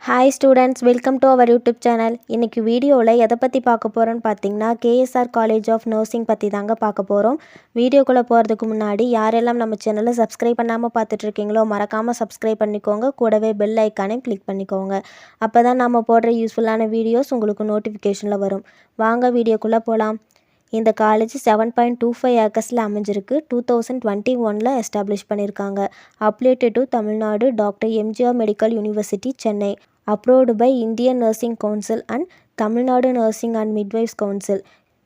Hi students, welcome to our YouTube channel. இன்றைக்கி வீடியோவில் எதை பற்றி பார்க்க போகிறோன்னு பார்த்தீங்கன்னா கேஎஸ்ஆர் காலேஜ் ஆஃப் நர்சிங் பற்றி தாங்க பார்க்க போகிறோம். வீடியோக்குள்ளே போகிறதுக்கு முன்னாடி யாரெல்லாம் நம்ம சேனலை சப்ஸ்கிரைப் பண்ணாமல் பார்த்துட்ருக்கீங்களோ மறக்காமல் சப்ஸ்கிரைப் பண்ணிக்கோங்க. கூடவே பெல் ஐக்கானையும் கிளிக் பண்ணிக்கோங்க. அப்போ தான் நம்ம போடுற யூஸ்ஃபுல்லான வீடியோஸ் உங்களுக்கு நோட்டிஃபிகேஷனில் வரும். வாங்க வீடியோக்குள்ளே போகலாம். இந்த காலேஜ் 7.25 ஏக்கர்ஸில் அமைஞ்சிருக்கு. 2021 எஸ்டாப்ளிஷ் பண்ணியிருக்காங்க. Affiliated to Tamil Nadu doctor MGR medical university Chennai. Approved by Indian nursing council and Tamil Nadu nursing and midwifes council.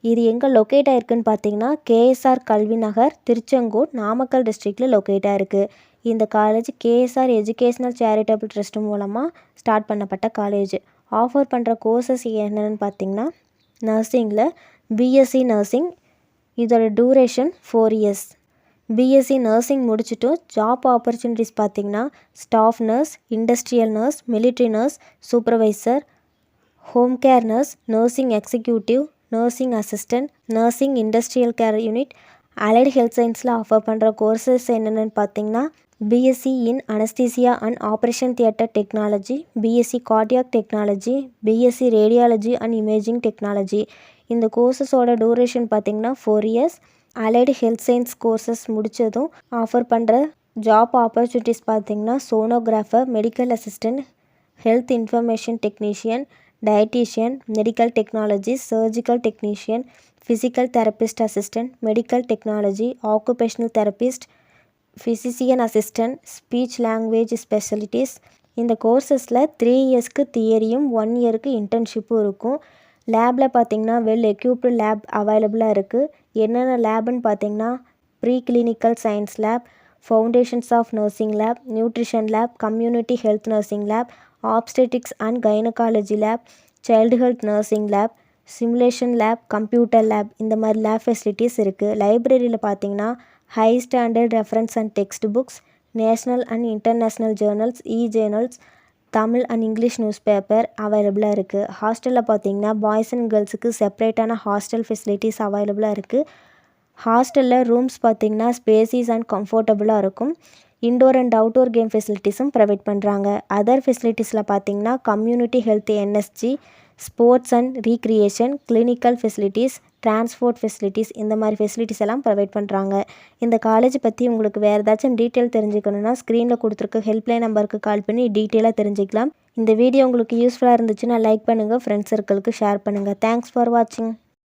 இது எங்கே லொக்கேட் ஆகிருக்குன்னு பார்த்தீங்கன்னா கேஎஸ்ஆர் கல்வி நகர், திருச்செங்கோடு, நாமக்கல் டிஸ்ட்ரிக்டில் லொக்கேட் ஆகிருக்கு. இந்த college KSR educational charitable trust மூலமாக ஸ்டார்ட் பண்ணப்பட்ட காலேஜ். ஆஃபர் பண்ணுற கோர்சஸ் என்னென்னு பார்த்தீங்கன்னா நர்சிங்கில் பிஎஸ்சி நர்சிங், இதோட டூரேஷன் 4 years. பிஎஸ்சி நர்சிங் முடிச்சுட்டு ஜாப் ஆப்பர்ச்சுனிட்டிஸ் பார்த்திங்கன்னா staff nurse, industrial nurse, military nurse, supervisor, home care nurse, nursing executive, nursing assistant, nursing industrial care unit, allied health சயின்ஸில் offer பண்ணுற courses என்னென்னு பார்த்தீங்கன்னா BSc in anaesthesia and operation theatre technology, BSc cardiac technology, BSc radiology and imaging technology. இந்த கோர்சஸோட duration பார்த்திங்கன்னா 4 years. Allied health science courses முடித்ததும் offer பண்ணுற job opportunities பார்த்திங்கன்னா sonographer, medical assistant, health information technician, dietician, medical technology, surgical technician, physical therapist assistant, medical technology, occupational therapist, physician assistant, speech language specialities. இந்த கோர்சஸில் 3 yearsக்கு தியரியும் 1 yearக்கு இன்டர்ன்ஷிப்பும் இருக்கும். லேபில் பார்த்திங்கன்னா well equipped lab அவைலபிளாக இருக்குது. என்னென்ன லேப்னு பார்த்திங்கன்னா pre clinical science lab, foundations of nursing lab, nutrition lab, community health nursing lab, obstetrics and gynaecology lab, child health nursing lab, simulation lab, computer lab, இந்த மாதிரி லேப் ஃபெசிலிட்டிஸ் இருக்குது. லைப்ரரியில் பார்த்திங்கன்னா high standard reference and textbooks, national and international journals, journals, Tamil and English newspaper அவைலபிளாக இருக்குது. ஹாஸ்டலில் பார்த்தீங்கன்னா boys and கேர்ள்ஸுக்கு செப்பரேட்டான ஹாஸ்டல் ஃபெசிலிட்டிஸ் அவைலபிளாக இருக்குது. ஹாஸ்டலில் ரூம்ஸ் பார்த்திங்கன்னா ஸ்பேசிஸ் அண்ட் கம்ஃபர்டபுளாக இருக்கும். இன்டோர் அண்ட் அவுட்டோர் கேம் ஃபெசிலிட்டிஸும் ப்ரொவைட் பண்ணுறாங்க. அதர் ஃபெசிலிட்டிஸில் பார்த்திங்கன்னா community health NSG, sports and recreation, clinical facilities, transport facilities, இந்த மாதிரி ஃபெசிலிட்டிஸ் எல்லாம் ப்ரொவைட் பண்ணுறாங்க. இந்த காலேஜ் பற்றி உங்களுக்கு வேறு ஏதாச்சும் டீட்டெயில் தெரிஞ்சுக்கணுன்னா ஸ்க்ரீனில் கொடுத்துருக்க ஹெல்ப்லைன் நம்பருக்கு கால் பண்ணி டீட்டெயிலாக தெரிஞ்சுக்கலாம். இந்த வீடியோ உங்களுக்கு யூஸ்ஃபுல்லாக இருந்துச்சுன்னா லைக் பண்ணுங்கள், ஃப்ரெண்ட்ஸ் சர்க்கிளுக்கு ஷேர் பண்ணுங்கள். தேங்க்ஸ் ஃபார் வாட்சிங்.